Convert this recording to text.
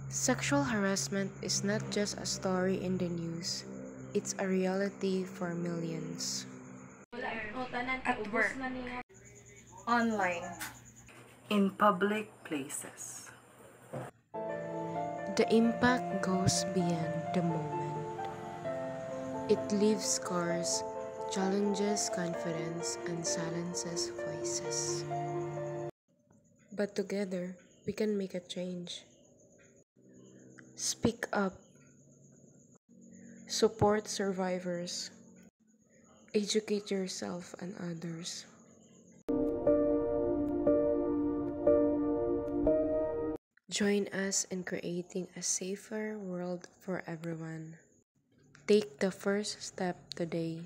Sexual harassment is not just a story in the news, it's a reality for millions. At work, online, in public places. The impact goes beyond the moment. It leaves scars, challenges confidence, and silences voices. But together, we can make a change. Speak up, support survivors, educate yourself and others. Join us in creating a safer world for everyone. Take the first step today.